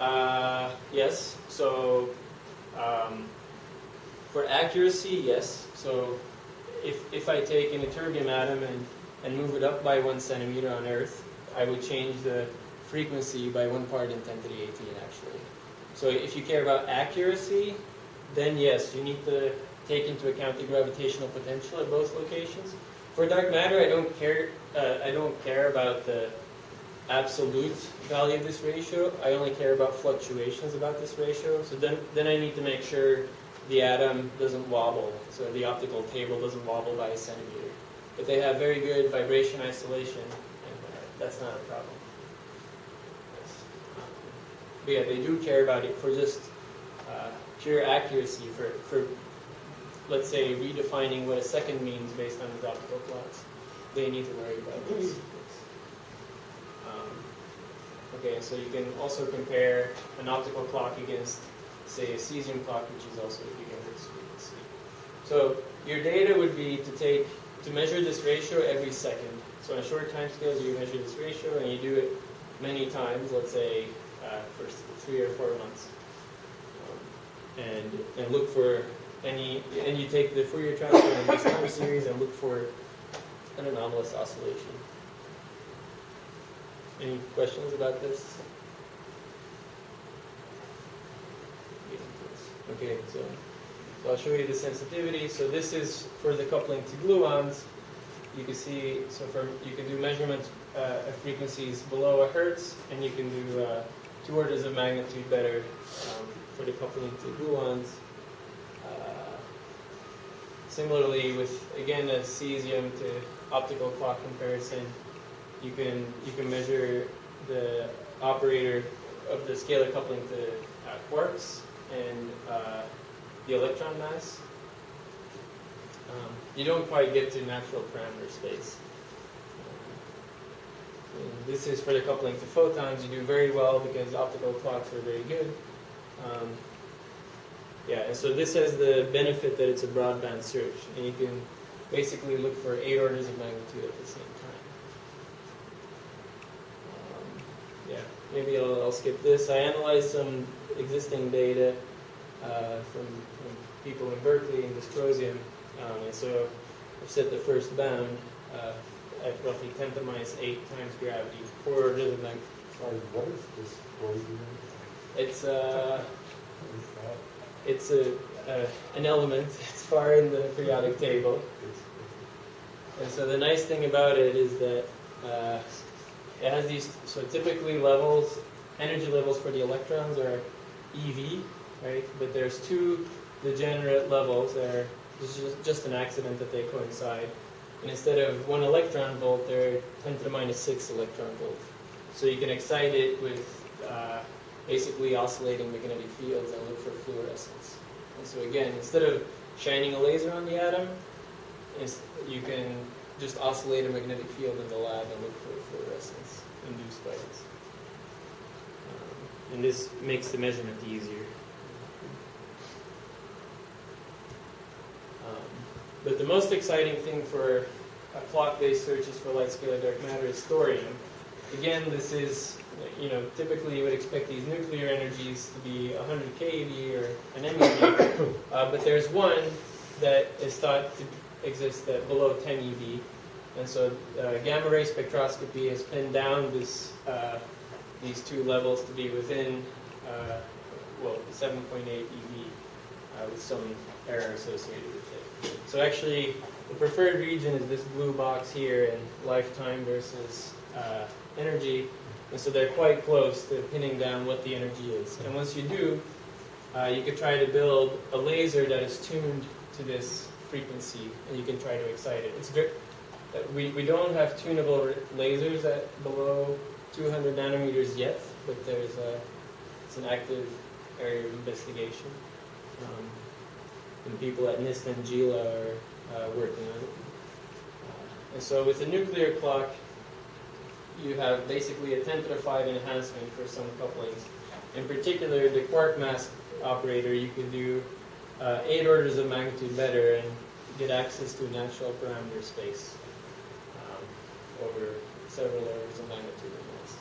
atoms? Yes. So for accuracy, yes. So if I take an ytterbium atom and move it up by 1 centimeter on Earth, I would change the frequency by 1 part in 10 to the 18, actually. So if you care about accuracy, then yes, you need to take into account the gravitational potential at both locations. For dark matter, I don't care. I don't care about the absolute value of this ratio. I only care about fluctuations about this ratio. So then I need to make sure the atom doesn't wobble, so the optical table doesn't wobble by a centimeter. But they have very good vibration isolation, and that's not a problem. But yeah, they do care about it for just pure accuracy, for let's say redefining what a second means based on these optical clocks. They need to worry about this. Okay, so you can also compare an optical clock against, say, a cesium clock, which is also a gigahertz frequency. So your data would be to measure this ratio every second. So on short time scales, you measure this ratio, and you do it many times, let's say for 3 or 4 months. And look for and you take the Fourier transform in this time series and look for an anomalous oscillation. Any questions about this? Okay, so I'll show you the sensitivity. So this is for the coupling to gluons. You can see, you can do measurements at frequencies below a hertz, and you can do 2 orders of magnitude better for the coupling to gluons. Similarly, with again a cesium to optical clock comparison, you can measure the operator of the scalar coupling to quarks and the electron mass. You don't quite get to natural parameter space. This is for the coupling to photons. You do very well because optical clocks are very good. Yeah, and so this has the benefit that it's a broadband search, and you can basically look for 8 orders of magnitude at the same time. Yeah, maybe I'll skip this. I analyzed some existing data from people in Berkeley in dysprosium, and so I've set the first bound at roughly 10 to the minus 8 times gravity, 4 orders of magnitude. Sorry, what is dysprosium? It's an element. It's far in the periodic table. And so the nice thing about it is that it has these, so typically levels, energy levels for the electrons are EV, right? But there's 2 degenerate levels that are just an accident that they coincide. And instead of 1 electron volt, they're 10 to the minus 6 electron volt. So you can excite it with basically oscillating magnetic fields and look for fluorescence. And so again, instead of shining a laser on the atom, you can just oscillate a magnetic field in the lab and look for fluorescence induced by it. And this makes the measurement easier. But the most exciting thing for a clock-based searches for light scalar dark matter is thorium. Again, this is, typically you would expect these nuclear energies to be 100 keV or an MeV, but there's one that is thought to exist at below 10 eV. And so gamma ray spectroscopy has pinned down these 2 levels to be within 7.8 eV with some error associated with it. So actually, the preferred region is this blue box here in lifetime versus energy. And so they're quite close to pinning down what the energy is. And once you do, you could try to build a laser that is tuned to this frequency, and you can try to excite it. It's we don't have tunable lasers at below 200 nanometers yet, but it's an active area of investigation. And people at NIST and GILA are working on it. And so with the nuclear clock, you have basically a 10 to the 5 enhancement for some couplings. In particular, the quark mass operator, you can do 8 orders of magnitude better and get access to natural parameter space over several orders of magnitude in mass.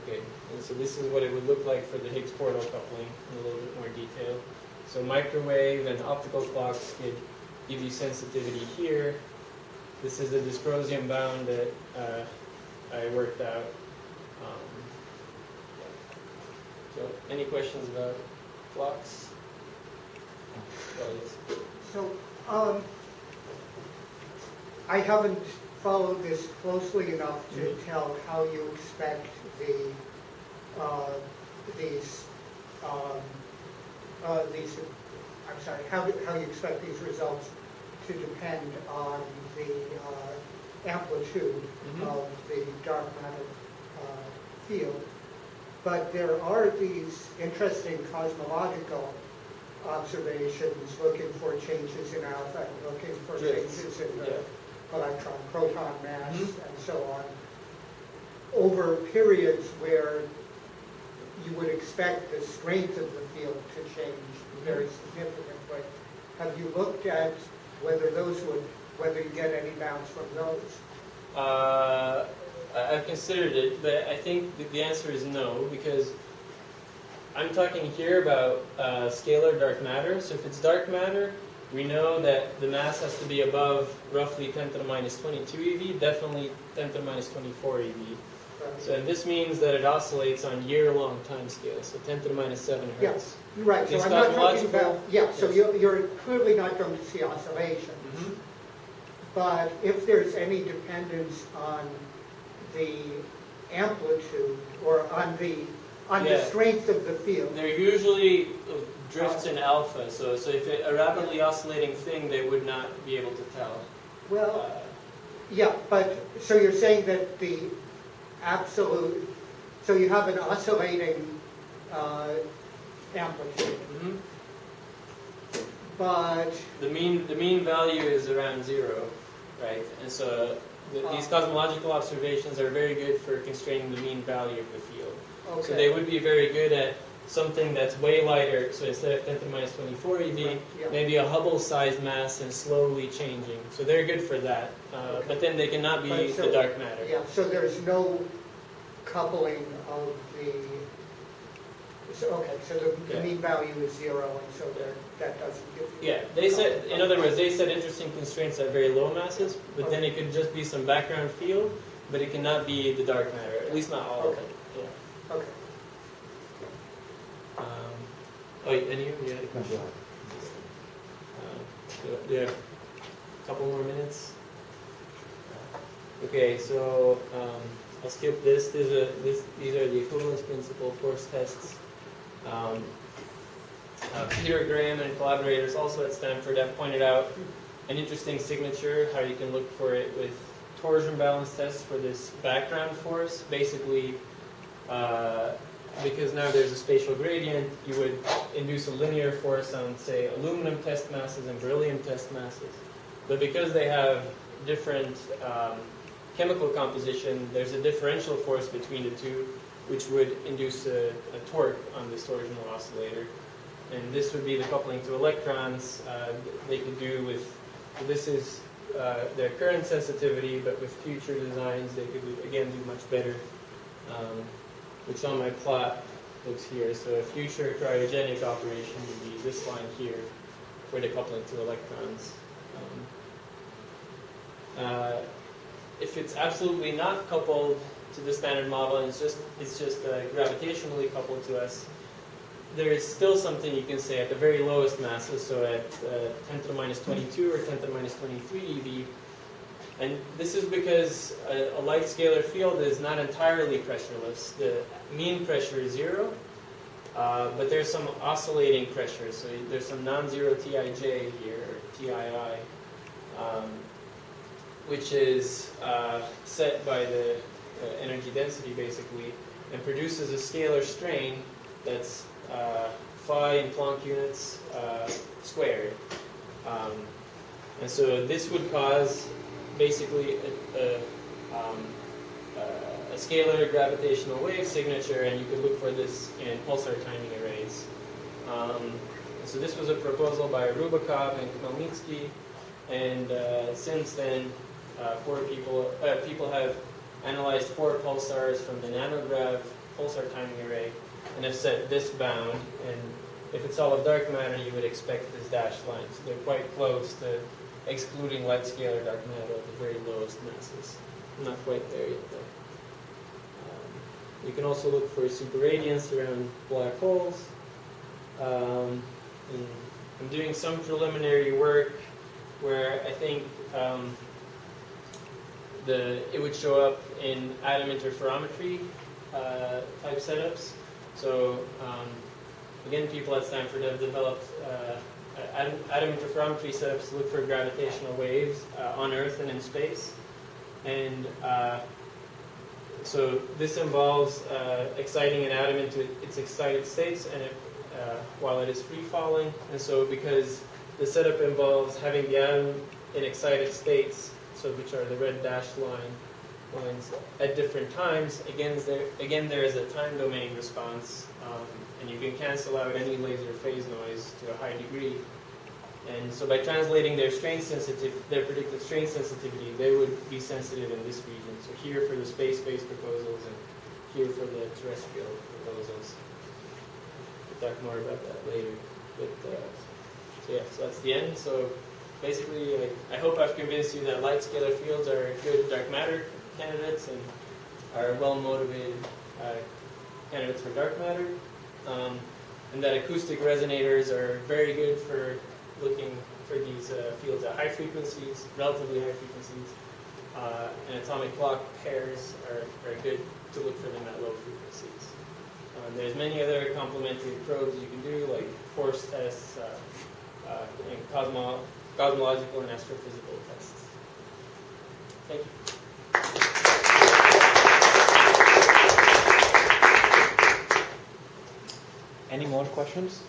Okay, and so this is what it would look like for the Higgs portal coupling in a little bit more detail. So microwave and optical clocks could give you sensitivity here. This is the dysprosium bound that I worked out. So, any questions about clocks? So, I haven't followed this closely enough to tell how you expect how you expect these results to depend on the amplitude of the dark matter field. But there are these interesting cosmological observations looking for changes in alpha and looking for changes in the electron proton mass and so on over periods where you would expect the strength of the field to change very significantly. Have you looked at whether you get any bounce from those? I've considered it, but I think the answer is no, because I'm talking here about scalar dark matter. So if it's dark matter, we know that the mass has to be above roughly 10 to the minus 22 eV, definitely 10 to the minus 24 EV. So this means that it oscillates on year-long time scales, so 10 to the minus 7 hertz. Yeah, right. So These I'm not talking cosmological- about, so you're clearly not going to see oscillations. But if there's any dependence on the amplitude or on the strength of the field. They're usually drifts in alpha, so if it's a rapidly oscillating thing, they would not be able to tell. Well, yeah, but so you're saying that the absolute, so you have an oscillating amplitude, but the mean value is around 0, right? And so these cosmological observations are very good for constraining the mean value of the field. okay. So they would be very good at something that's way lighter. So instead of 10 to the minus 24 EV, Yeah. maybe a Hubble-sized mass and slowly changing. So they're good for that. Okay. But then they cannot be But so- the dark matter. Yeah, so there's no coupling of the, so the Yeah. mean value is 0, and so that doesn't give you. Yeah, they said, in other words, they said interesting constraints at very low masses, but then it could just be some background field, but it cannot be the dark matter, at least not all of it. Yeah. Okay. Any of you had a question? Do you have a couple more minutes? Okay, so I'll skip this. These are the equivalence principle force tests. Peter Graham and collaborators also at Stanford have pointed out an interesting signature, how you can look for it with torsion balance tests for this background force. Basically, because now there's a spatial gradient, you would induce a linear force on, say, aluminum test masses and beryllium test masses. But because they have different chemical composition, there's a differential force between the two, which would induce a torque on this torsional oscillator. And this would be the coupling to electrons. They could do with, this is their current sensitivity, but with future designs, they could, again, do much better. Which on my plot looks here. So a future cryogenic operation would be this line here for the coupling to electrons. If it's absolutely not coupled to the standard model and it's just gravitationally coupled to us, there is still something you can say at the very lowest masses, so at 10 to the minus 22 or 10 to the minus 23 eV. And this is because a light scalar field is not entirely pressureless. The mean pressure is 0, but there's some oscillating pressure. So there's some non-zero Tij here, or Tii, which is set by the energy density, basically, and produces a scalar strain that's phi in Planck units squared. And so this would cause basically a scalar gravitational wave signature, and you could look for this in pulsar timing arrays. So this was a proposal by Rubakov and Khmelnytsky, and since then, people have analyzed 4 pulsars from the nanograv pulsar timing array, and have set this bound. And if it's all of dark matter, you would expect this dashed line. So they're quite close to excluding light scalar dark matter at the very lowest masses. Not quite there yet, though. You can also look for superradiance around black holes. And I'm doing some preliminary work where I think it would show up in atom interferometry type setups. So again, people at Stanford have developed atom interferometry setups to look for gravitational waves on Earth and in space. And so this involves exciting an atom into its excited states and while it is free falling. And so because the setup involves having the atom in excited states, so which are the red dashed lines at different times, again there is a time domain response, and you can cancel out any laser phase noise to a high degree. And so by translating their predicted strain sensitivity, they would be sensitive in this region. So here for the space-based proposals, and here for the terrestrial proposals. We'll talk more about that later. But so yeah, so that's the end. So basically, I hope I've convinced you that light scalar fields are good dark matter candidates and are well-motivated candidates for dark matter, and that acoustic resonators are very good for looking for these fields at high frequencies, relatively high frequencies, and atomic clock pairs are good to look for them at low frequencies. There's many other complementary probes you can do, like force tests, and cosmological and astrophysical tests. Thank you. Any more questions?